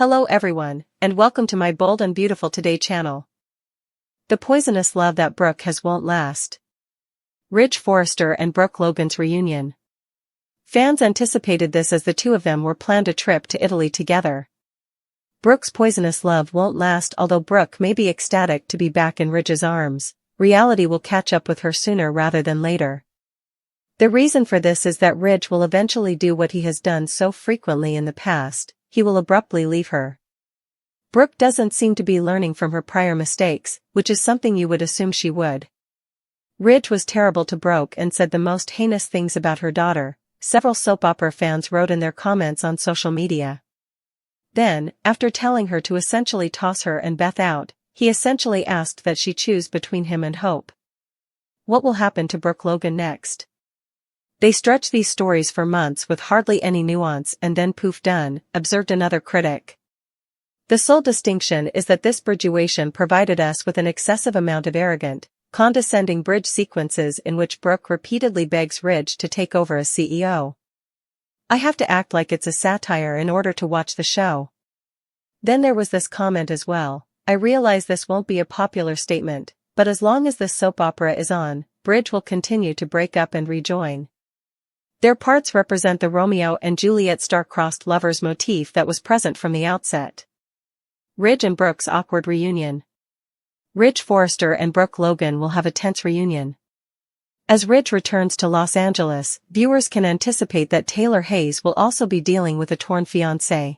Hello everyone, and welcome to my Bold and Beautiful Today channel. The poisonous love that Brooke has won't last. Ridge Forrester and Brooke Logan's reunion. Fans anticipated this as the two of them were planned a trip to Italy together. Brooke's poisonous love won't last. Although Brooke may be ecstatic to be back in Ridge's arms, reality will catch up with her sooner rather than later. The reason for this is that Ridge will eventually do what he has done so frequently in the past. He will abruptly leave her. Brooke doesn't seem to be learning from her prior mistakes, which is something you would assume she would. Ridge was terrible to Brooke and said the most heinous things about her daughter, several soap opera fans wrote in their comments on social media. Then, after telling her to essentially toss her and Beth out, he essentially asked that she choose between him and Hope. What will happen to Brooke Logan next? They stretch these stories for months with hardly any nuance and then poof done, observed another critic. The sole distinction is that this bridgeation provided us with an excessive amount of arrogant, condescending bridge sequences in which Brooke repeatedly begs Ridge to take over as CEO. I have to act like it's a satire in order to watch the show. Then there was this comment as well. I realize this won't be a popular statement, but as long as this soap opera is on, Ridge will continue to break up and rejoin. Their parts represent the Romeo and Juliet star-crossed lovers motif that was present from the outset. Ridge and Brooke's awkward reunion. Ridge Forrester and Brooke Logan will have a tense reunion. As Ridge returns to Los Angeles, viewers can anticipate that Taylor Hayes will also be dealing with a torn fiancé.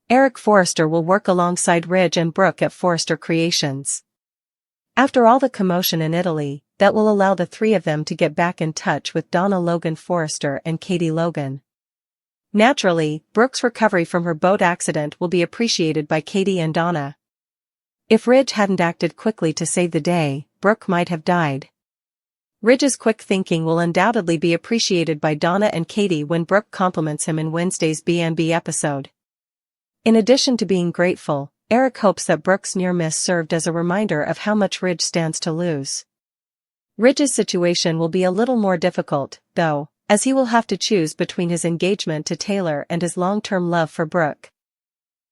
Eric Forrester will work alongside Ridge and Brooke at Forrester Creations. After all the commotion in Italy, that will allow the three of them to get back in touch with Donna Logan Forrester and Katie Logan. Naturally, Brooke's recovery from her boat accident will be appreciated by Katie and Donna. If Ridge hadn't acted quickly to save the day, Brooke might have died. Ridge's quick thinking will undoubtedly be appreciated by Donna and Katie when Brooke compliments him in Wednesday's B&B episode. In addition to being grateful, Eric hopes that Brooke's near miss served as a reminder of how much Ridge stands to lose. Ridge's situation will be a little more difficult, though, as he will have to choose between his engagement to Taylor and his long-term love for Brooke.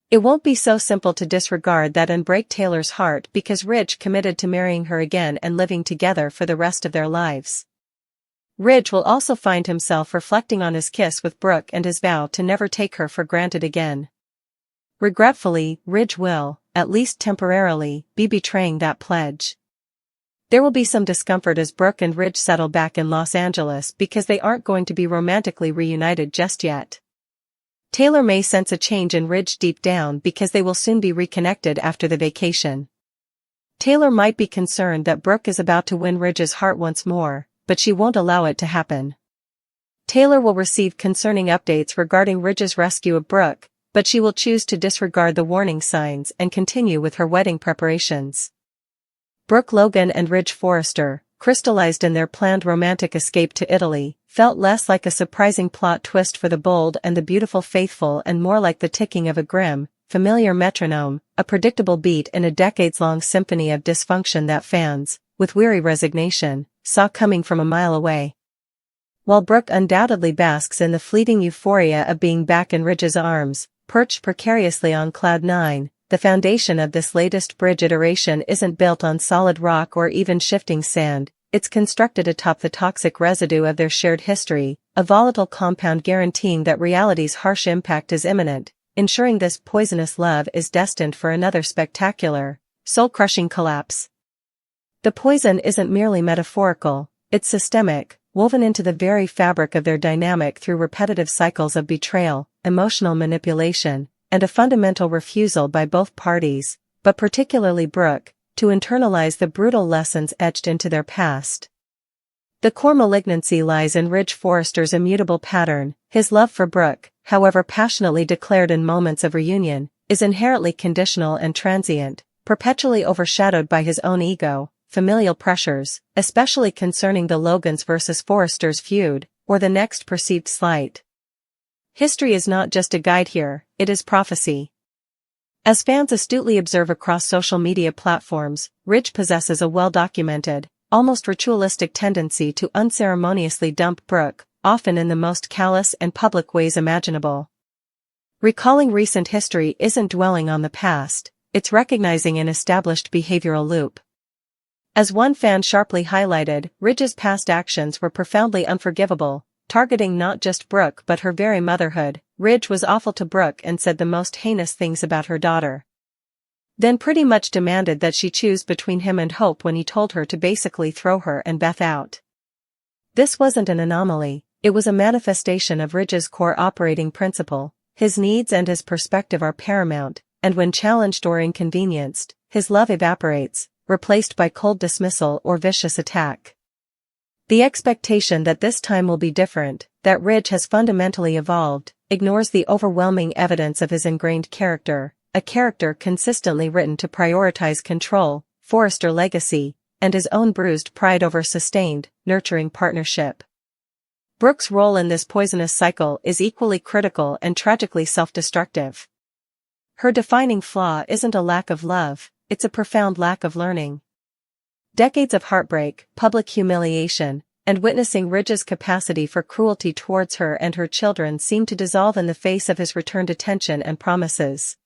It won't be so simple to disregard that and break Taylor's heart because Ridge committed to marrying her again and living together for the rest of their lives. Ridge will also find himself reflecting on his kiss with Brooke and his vow to never take her for granted again. Regretfully, Ridge will, at least temporarily, be betraying that pledge. There will be some discomfort as Brooke and Ridge settle back in Los Angeles because they aren't going to be romantically reunited just yet. Taylor may sense a change in Ridge deep down because they will soon be reconnected after the vacation. Taylor might be concerned that Brooke is about to win Ridge's heart once more, but she won't allow it to happen. Taylor will receive concerning updates regarding Ridge's rescue of Brooke, but she will choose to disregard the warning signs and continue with her wedding preparations. Brooke Logan and Ridge Forrester, crystallized in their planned romantic escape to Italy, felt less like a surprising plot twist for the bold and the beautiful faithful and more like the ticking of a grim, familiar metronome, a predictable beat in a decades-long symphony of dysfunction that fans, with weary resignation, saw coming from a mile away. While Brooke undoubtedly basks in the fleeting euphoria of being back in Ridge's arms, perched precariously on Cloud 9, the foundation of this latest bridge iteration isn't built on solid rock or even shifting sand, it's constructed atop the toxic residue of their shared history, a volatile compound guaranteeing that reality's harsh impact is imminent, ensuring this poisonous love is destined for another spectacular, soul-crushing collapse. The poison isn't merely metaphorical, it's systemic, woven into the very fabric of their dynamic through repetitive cycles of betrayal, emotional manipulation, and a fundamental refusal by both parties, but particularly Brooke, to internalize the brutal lessons etched into their past. The core malignancy lies in Ridge Forrester's immutable pattern. His love for Brooke, however passionately declared in moments of reunion, is inherently conditional and transient, perpetually overshadowed by his own ego, familial pressures, especially concerning the Logans versus Forresters feud, or the next perceived slight. History is not just a guide here, it is prophecy. As fans astutely observe across social media platforms, Ridge possesses a well-documented, almost ritualistic tendency to unceremoniously dump Brooke, often in the most callous and public ways imaginable. Recalling recent history isn't dwelling on the past, it's recognizing an established behavioral loop. As one fan sharply highlighted, Ridge's past actions were profoundly unforgivable, targeting not just Brooke but her very motherhood. Ridge was awful to Brooke and said the most heinous things about her daughter. Then pretty much demanded that she choose between him and Hope when he told her to basically throw her and Beth out. This wasn't an anomaly, it was a manifestation of Ridge's core operating principle. His needs and his perspective are paramount, and when challenged or inconvenienced, his love evaporates, replaced by cold dismissal or vicious attack. The expectation that this time will be different, that Ridge has fundamentally evolved, ignores the overwhelming evidence of his ingrained character, a character consistently written to prioritize control, Forrester legacy, and his own bruised pride over sustained, nurturing partnership. Brooke's role in this poisonous cycle is equally critical and tragically self-destructive. Her defining flaw isn't a lack of love, it's a profound lack of learning. Decades of heartbreak, public humiliation, and witnessing Ridge's capacity for cruelty towards her and her children seem to dissolve in the face of his returned attention and promises.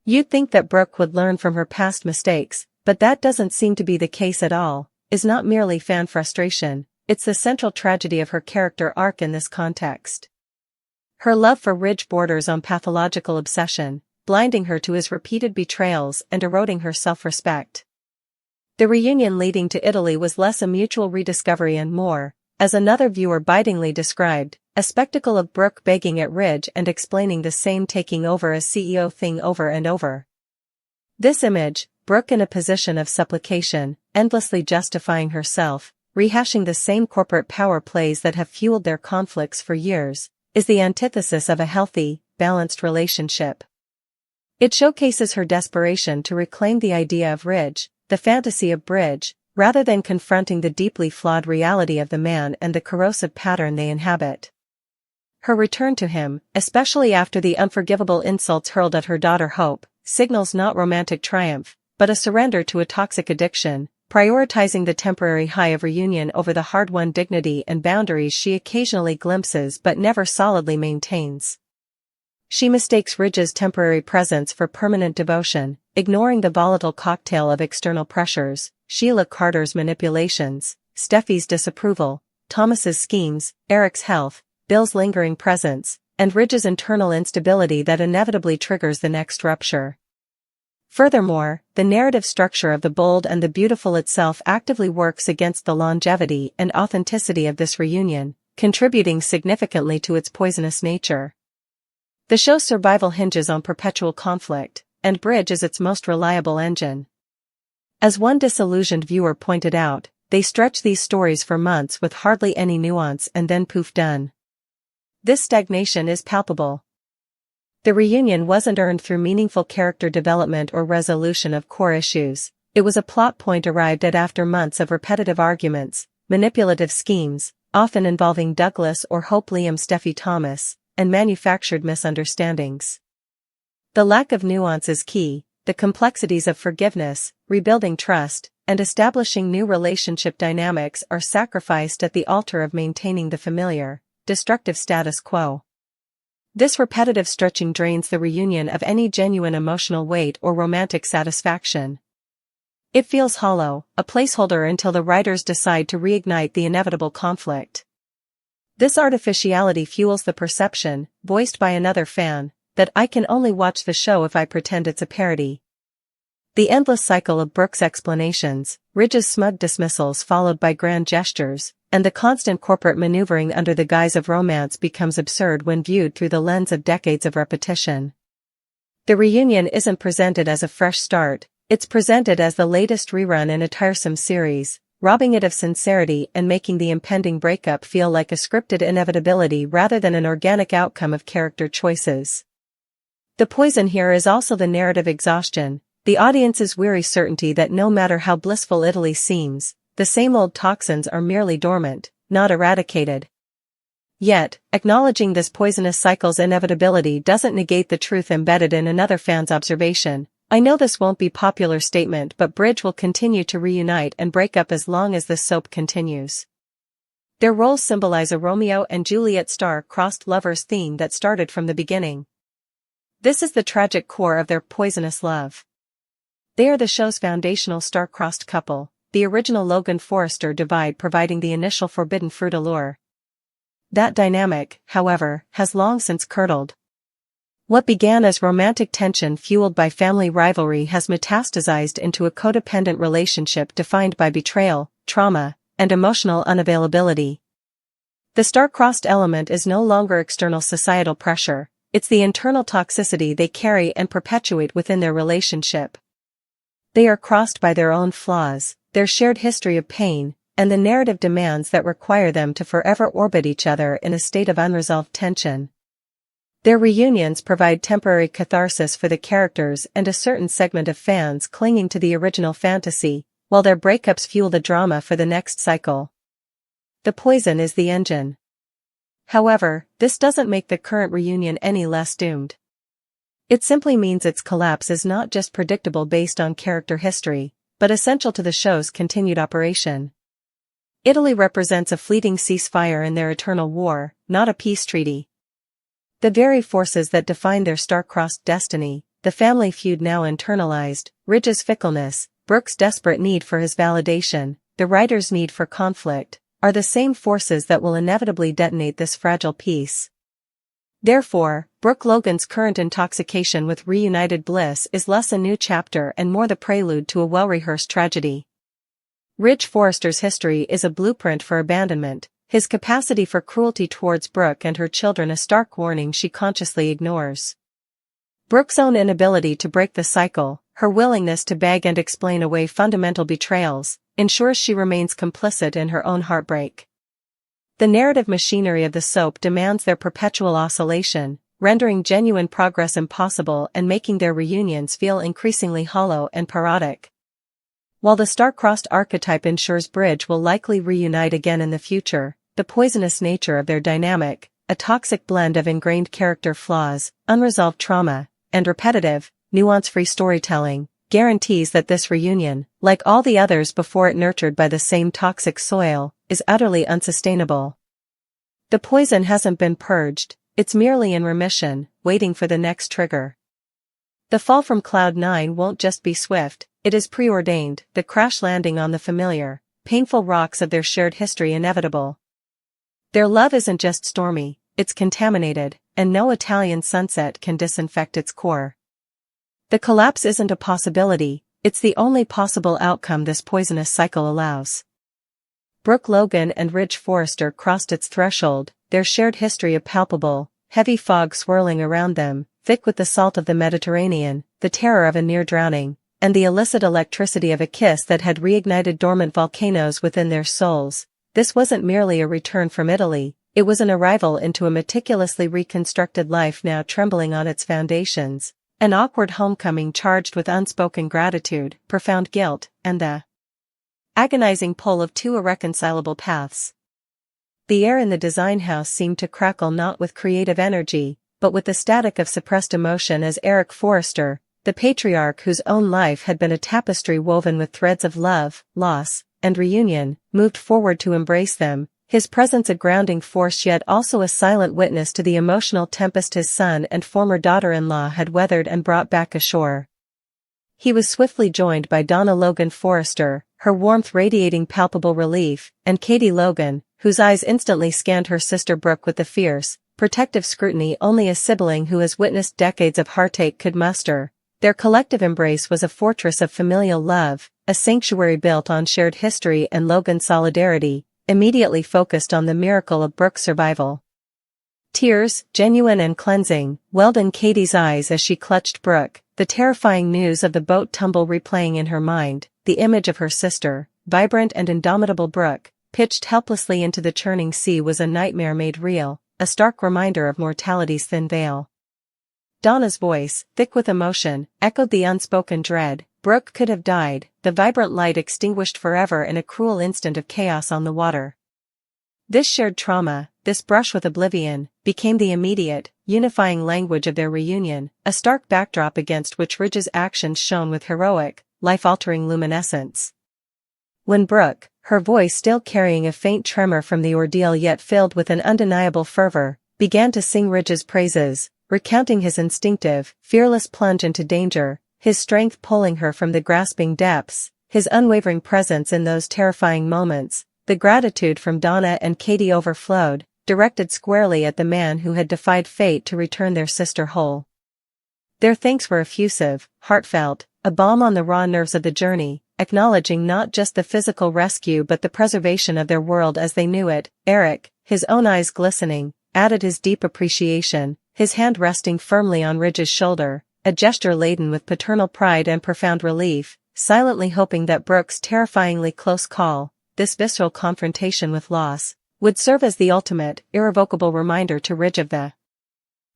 You'd think that Brooke would learn from her past mistakes, but that doesn't seem to be the case at all. Is not merely fan frustration, it's the central tragedy of her character arc in this context. Her love for Ridge borders on pathological obsession, blinding her to his repeated betrayals and eroding her self-respect. The reunion leading to Italy was less a mutual rediscovery and more, as another viewer bitingly described, a spectacle of Brooke begging at Ridge and explaining the same taking over as CEO thing over and over. This image, Brooke in a position of supplication, endlessly justifying herself, rehashing the same corporate power plays that have fueled their conflicts for years, is the antithesis of a healthy, balanced relationship. It showcases her desperation to reclaim the idea of Ridge, the fantasy of Bridge, rather than confronting the deeply flawed reality of the man and the corrosive pattern they inhabit. Her return to him, especially after the unforgivable insults hurled at her daughter Hope, signals not romantic triumph, but a surrender to a toxic addiction, prioritizing the temporary high of reunion over the hard-won dignity and boundaries she occasionally glimpses but never solidly maintains. She mistakes Ridge's temporary presence for permanent devotion, ignoring the volatile cocktail of external pressures, Sheila Carter's manipulations, Steffi's disapproval, Thomas's schemes, Eric's health, Bill's lingering presence, and Ridge's internal instability that inevitably triggers the next rupture. Furthermore, the narrative structure of The Bold and the Beautiful itself actively works against the longevity and authenticity of this reunion, contributing significantly to its poisonous nature. The show's survival hinges on perpetual conflict, and Bridge is its most reliable engine. As one disillusioned viewer pointed out, they stretch these stories for months with hardly any nuance and then poof done. This stagnation is palpable. The reunion wasn't earned through meaningful character development or resolution of core issues, it was a plot point arrived at after months of repetitive arguments, manipulative schemes, often involving Douglas or Hope Liam Steffi Thomas, and manufactured misunderstandings. The lack of nuance is key, the complexities of forgiveness, rebuilding trust, and establishing new relationship dynamics are sacrificed at the altar of maintaining the familiar, destructive status quo. This repetitive stretching drains the reunion of any genuine emotional weight or romantic satisfaction. It feels hollow, a placeholder until the writers decide to reignite the inevitable conflict. This artificiality fuels the perception, voiced by another fan, that I can only watch the show if I pretend it's a parody. The endless cycle of Brooke's explanations, Ridge's smug dismissals followed by grand gestures, and the constant corporate maneuvering under the guise of romance becomes absurd when viewed through the lens of decades of repetition. The reunion isn't presented as a fresh start, it's presented as the latest rerun in a tiresome series, robbing it of sincerity and making the impending breakup feel like a scripted inevitability rather than an organic outcome of character choices. The poison here is also the narrative exhaustion, the audience's weary certainty that no matter how blissful Italy seems, the same old toxins are merely dormant, not eradicated. Yet, acknowledging this poisonous cycle's inevitability doesn't negate the truth embedded in another fan's observation. I know this won't be a popular statement, but Bridge will continue to reunite and break up as long as this soap continues. Their roles symbolize a Romeo and Juliet star-crossed lovers theme that started from the beginning. This is the tragic core of their poisonous love. They are the show's foundational star-crossed couple, the original Logan-Forrester divide providing the initial forbidden fruit allure. That dynamic, however, has long since curdled. What began as romantic tension fueled by family rivalry has metastasized into a codependent relationship defined by betrayal, trauma, and emotional unavailability. The star-crossed element is no longer external societal pressure, it's the internal toxicity they carry and perpetuate within their relationship. They are crossed by their own flaws, their shared history of pain, and the narrative demands that require them to forever orbit each other in a state of unresolved tension. Their reunions provide temporary catharsis for the characters and a certain segment of fans clinging to the original fantasy, while their breakups fuel the drama for the next cycle. The poison is the engine. However, this doesn't make the current reunion any less doomed. It simply means its collapse is not just predictable based on character history, but essential to the show's continued operation. Italy represents a fleeting ceasefire in their eternal war, not a peace treaty. The very forces that define their star-crossed destiny, the family feud now internalized, Ridge's fickleness, Brooke's desperate need for his validation, the writer's need for conflict, are the same forces that will inevitably detonate this fragile peace. Therefore, Brooke Logan's current intoxication with reunited bliss is less a new chapter and more the prelude to a well-rehearsed tragedy. Ridge Forrester's history is a blueprint for abandonment, his capacity for cruelty towards Brooke and her children a stark warning she consciously ignores. Brooke's own inability to break the cycle, her willingness to beg and explain away fundamental betrayals, ensures she remains complicit in her own heartbreak. The narrative machinery of the soap demands their perpetual oscillation, rendering genuine progress impossible and making their reunions feel increasingly hollow and parodic. While the star-crossed archetype ensures Bridge will likely reunite again in the future, the poisonous nature of their dynamic, a toxic blend of ingrained character flaws, unresolved trauma, and repetitive, nuance-free storytelling, guarantees that this reunion, like all the others before it nurtured by the same toxic soil, is utterly unsustainable. The poison hasn't been purged, it's merely in remission, waiting for the next trigger. The fall from Cloud 9 won't just be swift, it is preordained, the crash landing on the familiar, painful rocks of their shared history inevitable. Their love isn't just stormy, it's contaminated, and no Italian sunset can disinfect its core. The collapse isn't a possibility, it's the only possible outcome this poisonous cycle allows. Brooke Logan and Ridge Forrester crossed its threshold, their shared history a palpable, heavy fog swirling around them, thick with the salt of the Mediterranean, the terror of a near drowning, and the illicit electricity of a kiss that had reignited dormant volcanoes within their souls. This wasn't merely a return from Italy, it was an arrival into a meticulously reconstructed life now trembling on its foundations, an awkward homecoming charged with unspoken gratitude, profound guilt, and the agonizing pull of two irreconcilable paths. The air in the design house seemed to crackle not with creative energy, but with the static of suppressed emotion as Eric Forrester, the patriarch whose own life had been a tapestry woven with threads of love, loss, and reunion, moved forward to embrace them, his presence a grounding force yet also a silent witness to the emotional tempest his son and former daughter-in-law had weathered and brought back ashore. He was swiftly joined by Donna Logan Forrester, her warmth radiating palpable relief, and Katie Logan, whose eyes instantly scanned her sister Brooke with the fierce, protective scrutiny only a sibling who has witnessed decades of heartache could muster. Their collective embrace was a fortress of familial love, a sanctuary built on shared history and Logan's solidarity, immediately focused on the miracle of Brooke's survival. Tears, genuine and cleansing, welled in Katie's eyes as she clutched Brooke, the terrifying news of the boat tumble replaying in her mind, the image of her sister, vibrant and indomitable Brooke, pitched helplessly into the churning sea was a nightmare made real, a stark reminder of mortality's thin veil. Donna's voice, thick with emotion, echoed the unspoken dread. Brooke could have died, the vibrant light extinguished forever in a cruel instant of chaos on the water. This shared trauma, this brush with oblivion, became the immediate, unifying language of their reunion, a stark backdrop against which Ridge's actions shone with heroic, life-altering luminescence. When Brooke, her voice still carrying a faint tremor from the ordeal yet filled with an undeniable fervor, began to sing Ridge's praises, recounting his instinctive, fearless plunge into danger, his strength pulling her from the grasping depths, his unwavering presence in those terrifying moments. The gratitude from Donna and Katie overflowed, directed squarely at the man who had defied fate to return their sister whole. Their thanks were effusive, heartfelt, a balm on the raw nerves of the journey, acknowledging not just the physical rescue but the preservation of their world as they knew it. Eric, his own eyes glistening, added his deep appreciation, his hand resting firmly on Ridge's shoulder, a gesture laden with paternal pride and profound relief, silently hoping that Brooke's terrifyingly close call, this visceral confrontation with loss, would serve as the ultimate, irrevocable reminder to Ridge of the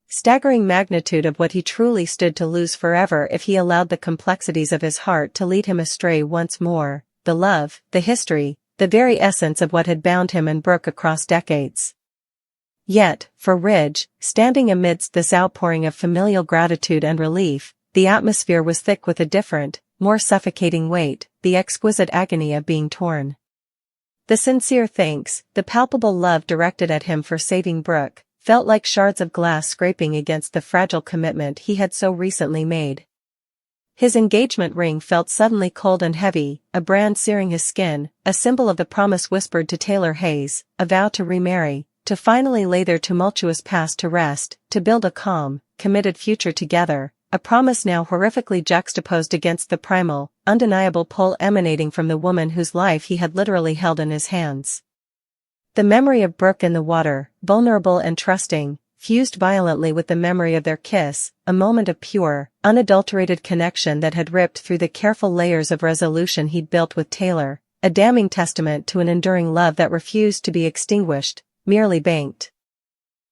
staggering magnitude of what he truly stood to lose forever if he allowed the complexities of his heart to lead him astray once more, the love, the history, the very essence of what had bound him and Brooke across decades. Yet, for Ridge, standing amidst this outpouring of familial gratitude and relief, the atmosphere was thick with a different, more suffocating weight, the exquisite agony of being torn. The sincere thanks, the palpable love directed at him for saving Brooke, felt like shards of glass scraping against the fragile commitment he had so recently made. His engagement ring felt suddenly cold and heavy, a brand searing his skin, a symbol of the promise whispered to Taylor Hayes, a vow to remarry, to finally lay their tumultuous past to rest, to build a calm, committed future together, a promise now horrifically juxtaposed against the primal, undeniable pull emanating from the woman whose life he had literally held in his hands. The memory of Brooke in the water, vulnerable and trusting, fused violently with the memory of their kiss, a moment of pure, unadulterated connection that had ripped through the careful layers of resolution he'd built with Taylor, a damning testament to an enduring love that refused to be extinguished, merely banked.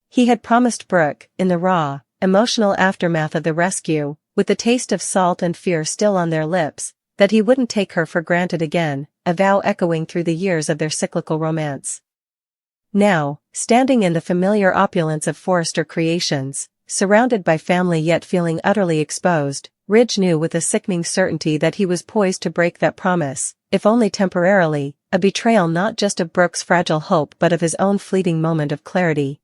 He had promised Brooke, in the raw, emotional aftermath of the rescue, with the taste of salt and fear still on their lips, that he wouldn't take her for granted again, a vow echoing through the years of their cyclical romance. Now, standing in the familiar opulence of Forrester Creations, surrounded by family yet feeling utterly exposed, Ridge knew with a sickening certainty that he was poised to break that promise, if only temporarily, a betrayal not just of Brooke's fragile hope but of his own fleeting moment of clarity.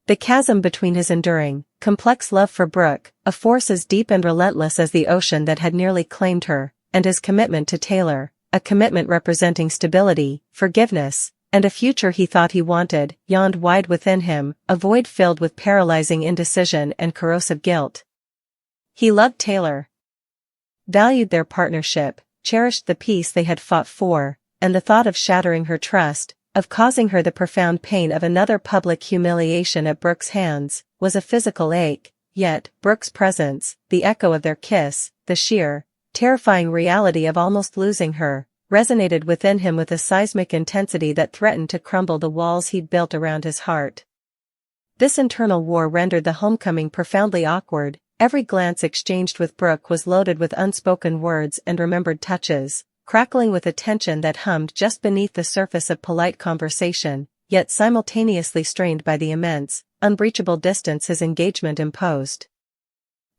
The chasm between his enduring, complex love for Brooke, a force as deep and relentless as the ocean that had nearly claimed her, and his commitment to Taylor, a commitment representing stability, forgiveness, and a future he thought he wanted, yawned wide within him, a void filled with paralyzing indecision and corrosive guilt. He loved Taylor, valued their partnership, cherished the peace they had fought for, and the thought of shattering her trust, of causing her the profound pain of another public humiliation at Brooke's hands, was a physical ache. Yet, Brooke's presence, the echo of their kiss, the sheer, terrifying reality of almost losing her, resonated within him with a seismic intensity that threatened to crumble the walls he'd built around his heart. This internal war rendered the homecoming profoundly awkward. Every glance exchanged with Brooke was loaded with unspoken words and remembered touches, crackling with a tension that hummed just beneath the surface of polite conversation, yet simultaneously strained by the immense, unbreachable distance his engagement imposed.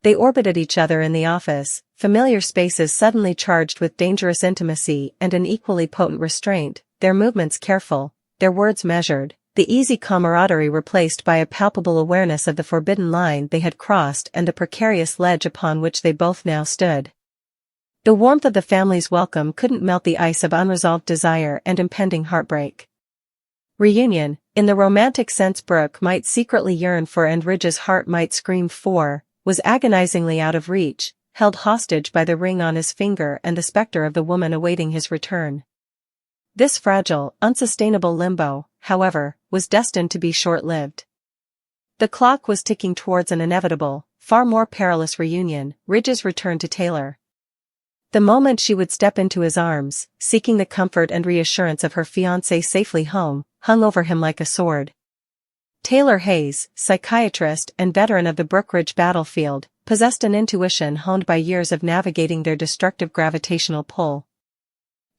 They orbited each other in the office, familiar spaces suddenly charged with dangerous intimacy and an equally potent restraint, their movements careful, their words measured, the easy camaraderie replaced by a palpable awareness of the forbidden line they had crossed and the precarious ledge upon which they both now stood. The warmth of the family's welcome couldn't melt the ice of unresolved desire and impending heartbreak. Reunion, in the romantic sense Brooke might secretly yearn for and Ridge's heart might scream for, was agonizingly out of reach, held hostage by the ring on his finger and the specter of the woman awaiting his return. This fragile, unsustainable limbo, however, was destined to be short-lived. The clock was ticking towards an inevitable, far more perilous reunion, Ridge's return to Taylor. The moment she would step into his arms, seeking the comfort and reassurance of her fiancé safely home, hung over him like a sword. Taylor Hayes, psychiatrist and veteran of the Brooke Ridge battlefield, possessed an intuition honed by years of navigating their destructive gravitational pull.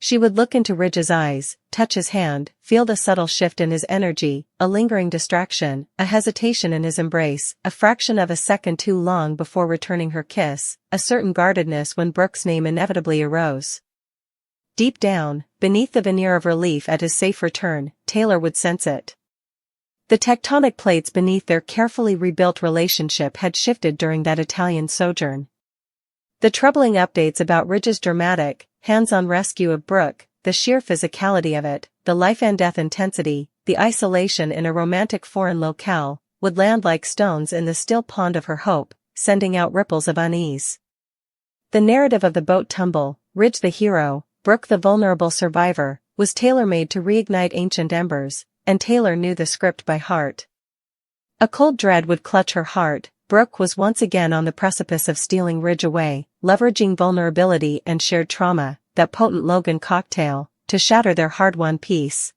She would look into Ridge's eyes, touch his hand, feel the subtle shift in his energy, a lingering distraction, a hesitation in his embrace, a fraction of a second too long before returning her kiss, a certain guardedness when Brooke's name inevitably arose. Deep down, beneath the veneer of relief at his safe return, Taylor would sense it. The tectonic plates beneath their carefully rebuilt relationship had shifted during that Italian sojourn. The troubling updates about Ridge's dramatic, hands-on rescue of Brooke, the sheer physicality of it, the life-and-death intensity, the isolation in a romantic foreign locale, would land like stones in the still pond of her hope, sending out ripples of unease. The narrative of the boat tumble, Ridge the hero, Brooke the vulnerable survivor, was tailor-made to reignite ancient embers, and Taylor knew the script by heart. A cold dread would clutch her heart. Brooke was once again on the precipice of stealing Ridge away, leveraging vulnerability and shared trauma, that potent Logan cocktail, to shatter their hard-won peace.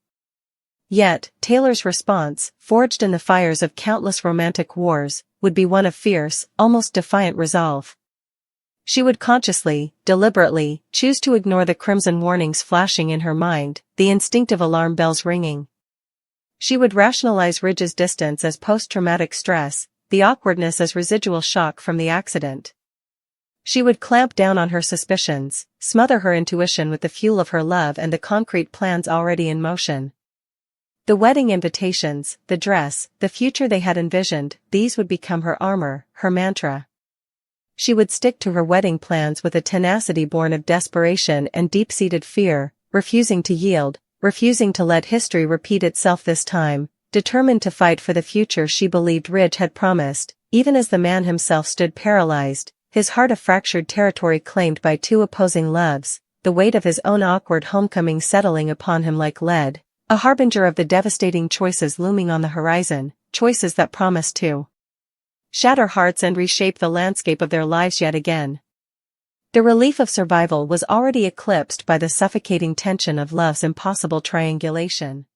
Yet, Taylor's response, forged in the fires of countless romantic wars, would be one of fierce, almost defiant resolve. She would consciously, deliberately, choose to ignore the crimson warnings flashing in her mind, the instinctive alarm bells ringing. She would rationalize Ridge's distance as post-traumatic stress, the awkwardness as residual shock from the accident. She would clamp down on her suspicions, smother her intuition with the fuel of her love and the concrete plans already in motion. The wedding invitations, the dress, the future they had envisioned, these would become her armor, her mantra. She would stick to her wedding plans with a tenacity born of desperation and deep-seated fear, refusing to yield, refusing to let history repeat itself this time, determined to fight for the future she believed Ridge had promised, even as the man himself stood paralyzed, his heart a fractured territory claimed by two opposing loves, the weight of his own awkward homecoming settling upon him like lead, a harbinger of the devastating choices looming on the horizon, choices that promised to shatter hearts and reshape the landscape of their lives yet again. The relief of survival was already eclipsed by the suffocating tension of love's impossible triangulation.